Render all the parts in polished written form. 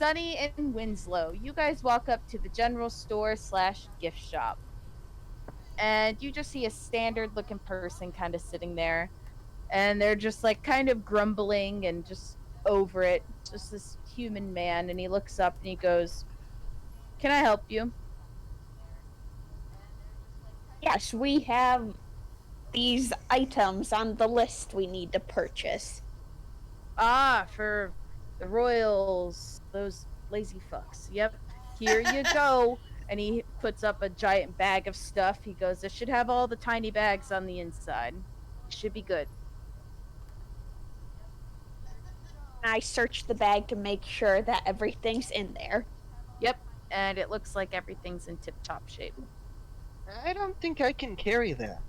Sunny and Winslow, you guys walk up to the general store / gift shop. And you just see a standard looking person kind of sitting there. And they're just like kind of grumbling and just over it. Just this human man. And he looks up and he goes, "Can I help you?" Yes, we have these items on the list we need to purchase. "Ah, for the Royals, those lazy fucks. Yep, here you go." And he puts up a giant bag of stuff. He goes, "This should have all the tiny bags on the inside. It should be good." I searched the bag to make sure that everything's in there. Yep, and it looks like everything's in tip-top shape. I don't think I can carry that.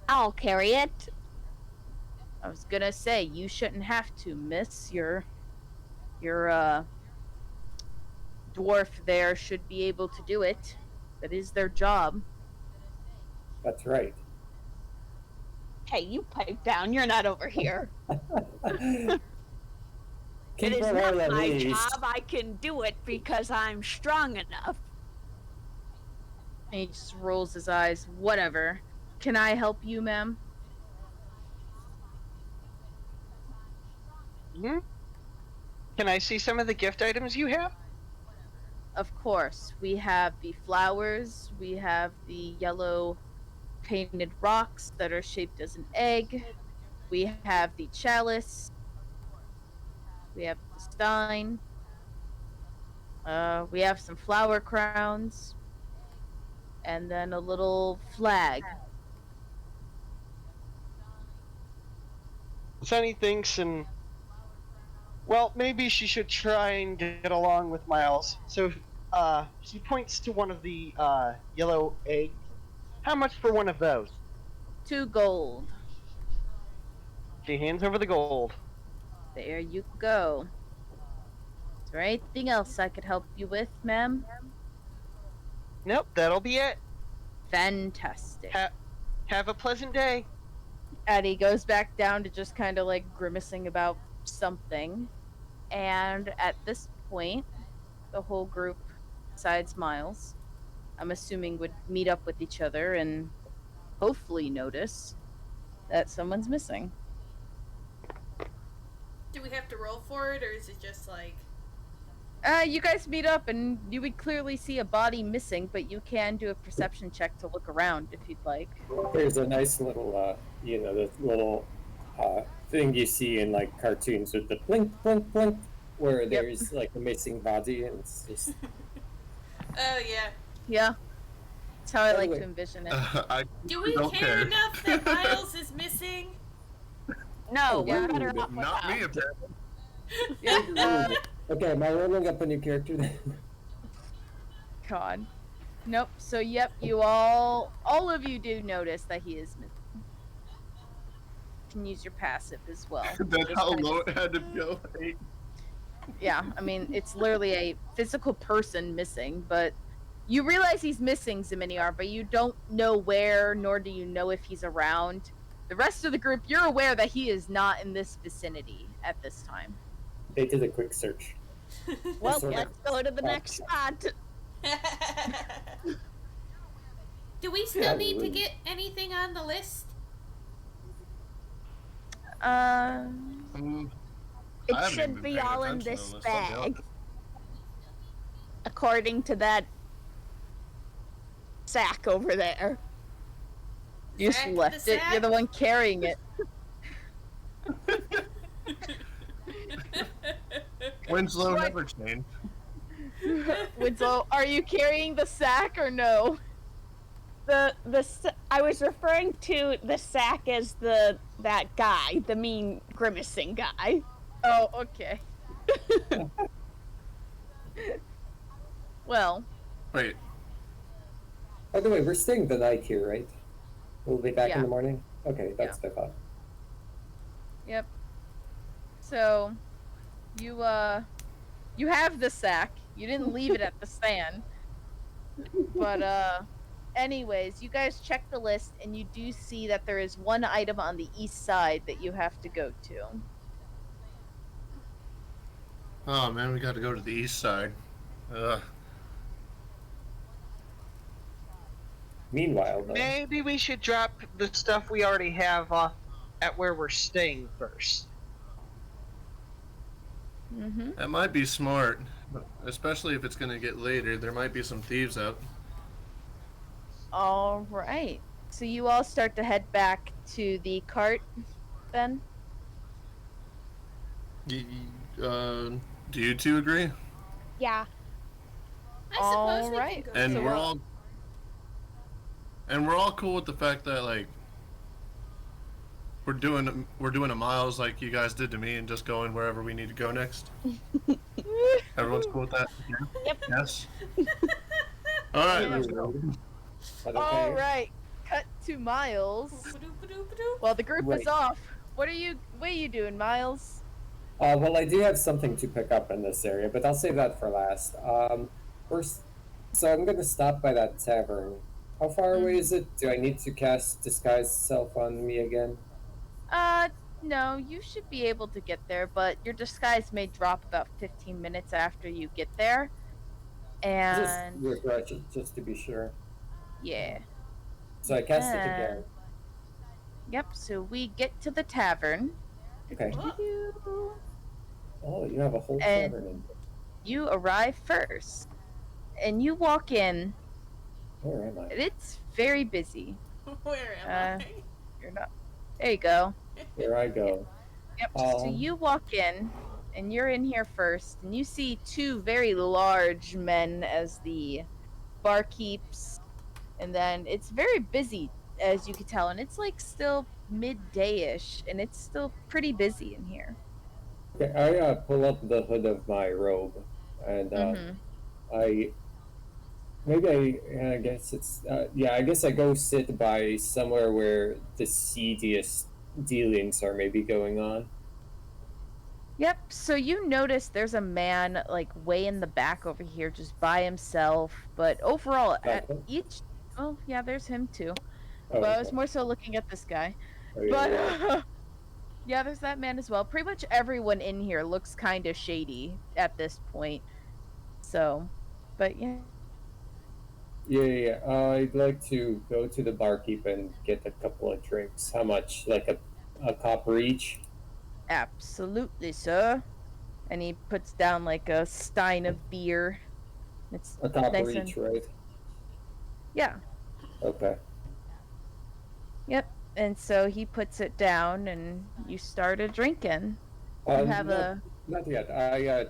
I'll carry it. I was gonna say, you shouldn't have to, miss. Your dwarf there should be able to do it. That is their job. That's right. Hey, you pipe down. You're not over here. It Keep is her not at my least. job. I can do it because I'm strong enough. And he just rolls his eyes. Whatever. Can I help you, ma'am? Hmm? Can I see some of the gift items you have? Of course. We have the flowers. We have the yellow painted rocks that are shaped as an egg. We have the chalice. We have the stein. We have some flower crowns. And then a little flag. Sunny thinks and... Well, maybe she should try and get along with Miles. So, she points to one of the, yellow eggs. How much for one of those? 2 gold. She hands over the gold. There you go. Is there anything else I could help you with, ma'am? Nope, that'll be it. Fantastic. Have a pleasant day. And he goes back down to just kind of like grimacing about something. And at this point, the whole group, besides Miles, I'm assuming would meet up with each other and hopefully notice that someone's missing. Do we have to roll for it, or is it just like... You guys meet up and you would clearly see a body missing, but you can do a perception check to look around if you'd like. There's a nice little, the little thing you see in like cartoons with the blink, blink, blink, where there's like a missing body, and it's just. Oh, yeah. Yeah. That's how I like Anyway. to envision it. Do we don't care care. enough that Miles is missing? No, Yeah. we're better off Not me, without. apparently. Yeah. Okay, am I rolling up a new character then? God. Nope. So, yep, you all of you do notice that he is missing. You can use your passive as well. That's Just how kind of- low it had to go. 8. Yeah, I mean, it's literally a physical person missing, but you realize he's missing, Ziminiar, but you don't know where, nor do you know if he's around. The rest of the group, you're aware that he is not in this vicinity at this time. They did a quick search. Well, Sort of. let's go to the next spot. Do we still Yeah, need to we- get anything on the list? It I haven't should even be paying all in attention this to this, I'll be bag. honest. According to that sack over there. You just Back to left the it. You're the sack? one carrying it. Winslow What? never changed. Winslow, are you carrying the sack or no? I was referring to the sack as that guy, the mean grimacing guy. Oh, okay. Well, Wait, By the way, we're staying the night here, right? We'll be back Yeah. in the morning? Okay, that's what I thought. yep. So, you have the sack. You didn't leave it at the stand. But, anyways, you guys check the list, and you do see that there is one item on the east side that you have to go to. Oh man, we got to go to the east side. Ugh. Meanwhile, though, Maybe we should drop the stuff we already have off at where we're staying first. Mm-hmm. That might be smart, especially if it's gonna get later. There might be some thieves out. All right. So you all start to head back to the cart then? Y- do you two agree? Yeah. I All suppose we right. can go And there. we're all cool with the fact that like we're doing a miles like you guys did to me and just going wherever we need to go next. Everyone's cool with that? Yeah? Yep. Yes. All right, Yeah. let's go. but All okay. right. Cut to Miles. Ba-doop-ba-doop-ba-doop. Well, the group is Right. off. What are you doing, Miles? Well, I do have something to pick up in this area, but I'll save that for last. First, so I'm going to stop by that tavern. How far away is it? Do I need to cast disguise self on me again? Uh, no, you should be able to get there, but your disguise may drop about 15 minutes after you get there. Just And refresh it, just to be sure. yeah. So I cast it again. Yep, so we get to the tavern. Okay. Oh, Oh, you have a whole And- tavern in there. You arrive first. And you walk in, Where am I? and it's very busy. where am You're not. There you go. Here I go. Yep. So you walk in, and you're in here first, and you see two very large men as the barkeeps, and then it's very busy, as you can tell, and it's like still midday-ish, and it's still pretty busy in here. Okay, I pull up the hood of my robe, and Mhm. I I guess it's yeah. I guess I go sit by somewhere where the seediest dealings are maybe going on. Yep. So you notice there's a man like way in the back over here, just by himself. But overall, at Okay. each, oh yeah, there's him too. Oh, But I was okay. more so looking at this guy. Oh, yeah, But yeah. yeah, there's that man as well. Pretty much everyone in here looks kind of shady at this point. So, but yeah, Yeah. I'd like to go to the barkeep and get a couple of drinks. How much? Like a copper each? absolutely, sir. And he puts down like a stein of beer. It's A copper nice and each, right? yeah, Okay. yep. And so he puts it down, and you started drinking. You have not yet. I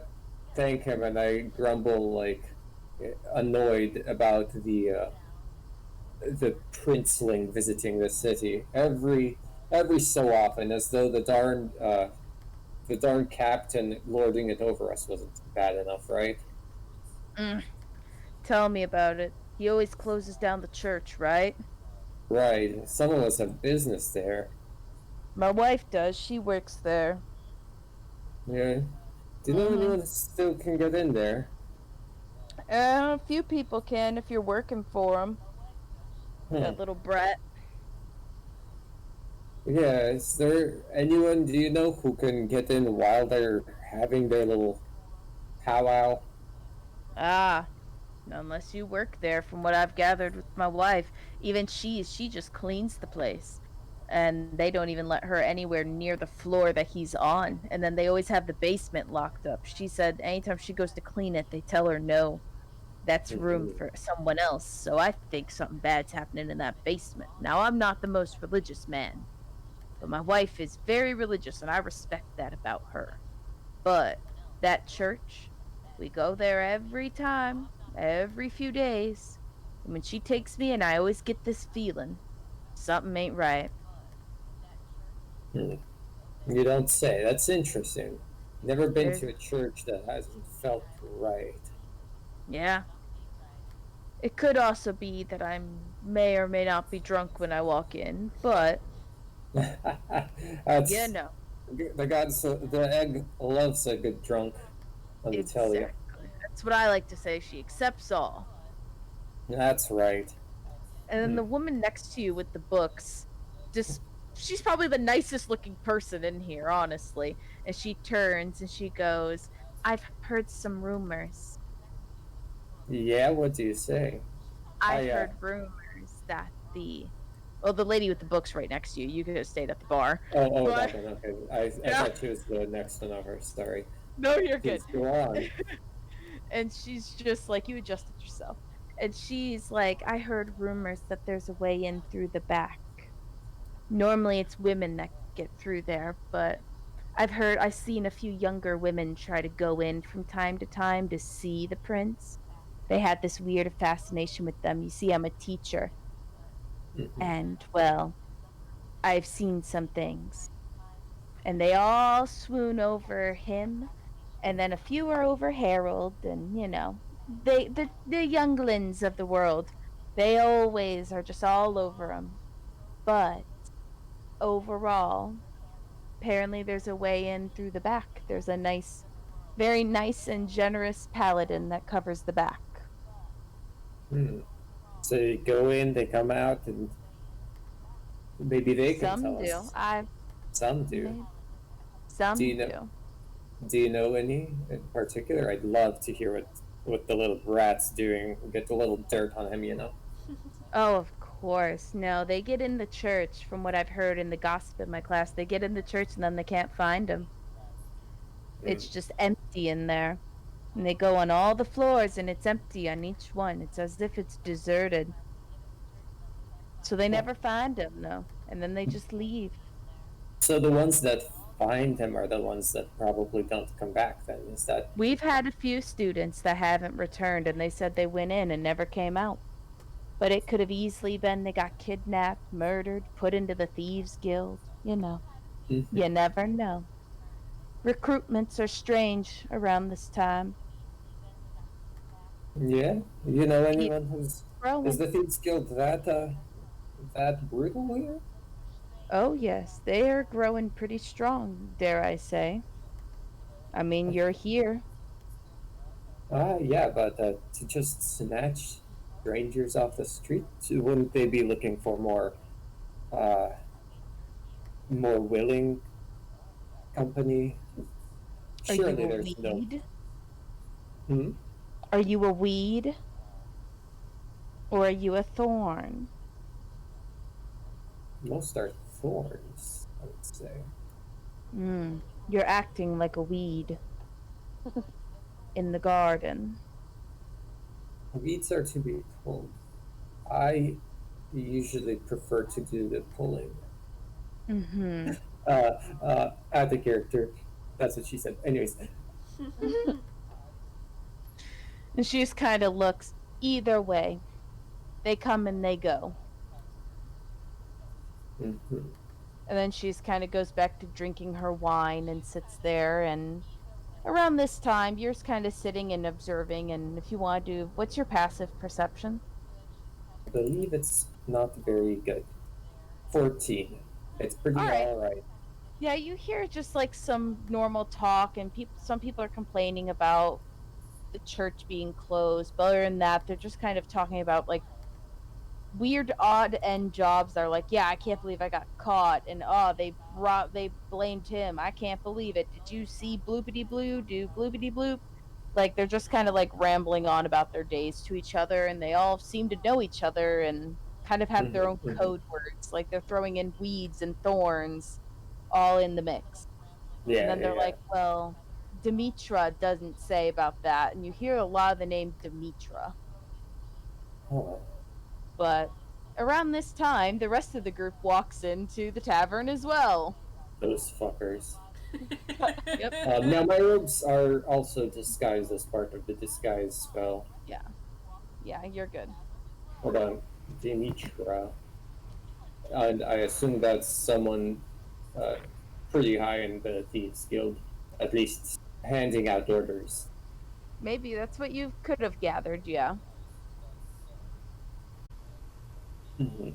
thank him and I grumble like annoyed about the princeling visiting the city every so often, as though the darn captain lording it over us wasn't bad enough, right? Tell me about it. He always closes down the church, right? Right. Some of us have business there. My wife does. She works there. Yeah. Do you know Mhm. anyone that still can get in there? A few people can if you're working for them. Hmm. That little brat. Yeah, is there anyone do you know who can get in while they're having their little powwow? Ah, unless you work there, from what I've gathered with my wife. Even she just cleans the place. And they don't even let her anywhere near the floor that he's on. And then they always have the basement locked up. She said anytime she goes to clean it, they tell her no. That's room Mhm. for someone else. So I think something bad's happening in that basement. Now, I'm not the most religious man, but my wife is very religious, and I respect that about her. But that church, we go there every time, every few days. And when she takes me in, I always get this feeling something ain't right. Hmm. You don't say. That's interesting. Never been There's, to a church that hasn't felt right. yeah. It could also be that I may or may not be drunk when I walk in, but That's you know, the egg loves a good drunk. Let me tell you. exactly. That's what I like to say. She accepts all. That's right. And then the woman next to you with the books, just she's probably the nicest looking person in here, honestly. And she turns and she goes, I've heard some rumors. Yeah, what do you say? I've I heard rumors that the lady with the books right next to you. You could have stayed at the bar, oh, but that one. Okay, I yeah, thought she was the next one over. Sorry. no, you're good. Please go on. And she's just like, you adjusted yourself. And she's like, I heard rumors that there's a way in through the back. Normally it's women that get through there, but I've seen a few younger women try to go in from time to time to see the prince. They had this weird fascination with them. You see, I'm a teacher, Mhm. and well, I've seen some things. And they all swoon over him, and then a few are over Harold, and the younglings of the world, they always are just all over him. But overall, apparently there's a way in through the back. There's a very nice and generous paladin that covers the back. Hmm. So you go in, they come out, and maybe they can Some tell do. us. I Some do. maybe Do some you know? do. Do you know any in particular? I'd love to hear what the little brat's doing. Get a little dirt on him, you know. Oh, of course. No, they get in the church from what I've heard in the gossip in my class. They get in the church and then they can't find him. Mm. It's just empty in there. And they go on all the floors and it's empty on each one. It's as if it's deserted. So they Well, never find him, no. And then they just leave. so the ones that find him are the ones that probably don't come back. Then is that? We've had a few students that haven't returned and they said they went in and never came out. But it could have easily been they got kidnapped, murdered, put into the Thieves Guild. Mhm. You never know. Recruitments are strange around this time. Yeah, you know Keep anyone who's is growing. the Thieves Guild that brutal here? Oh, yes, they are growing pretty strong, dare I say. I mean, you're here. Yeah, but to just snatch strangers off the street, wouldn't they be looking for uh, more willing company? Are you Surely a there's no. weed? Hmm? Are you a weed? Or are you a thorn? Most are thorns, I would say. You're acting like a weed in the garden. Weeds are to be pulled. I usually prefer to do the pulling. Mm-hmm. Out of character. That's what she said. Anyways. And she just kind of looks either way. They come and they go. Mhm. And then she's kind of goes back to drinking her wine and sits there. And around this time, you're kind of sitting and observing. And if you want to do, what's your passive perception? I believe it's not very good. 14. It's All pretty right. alright. Yeah, you hear just like some normal talk, and some people are complaining about the church being closed. But other than that, they're just kind of talking about like weird odd end jobs are like, yeah, I can't believe I got caught, and oh, they blamed him. I can't believe it. Did you see bloopity blue do bloopity bloop? Like they're just kind of like rambling on about their days to each other, and they all seem to know each other and kind of have their Mhm, own mhm. code words. Like they're throwing in weeds and thorns all in the mix. And Yeah, then yeah, they're yeah. like, well, Demetra doesn't say about that. And you hear a lot of the name Demetra. Oh, But around this time, the rest of the group walks into the tavern as well. those fuckers. Yep. Now, my robes are also disguised as part of the disguise spell. Yeah. Yeah, you're good. Hold on. Dimitra. And I assume that's someone uh, pretty high in the Thieves Guild, at least handing out orders. Maybe that's what you could have gathered, yeah. Mhm.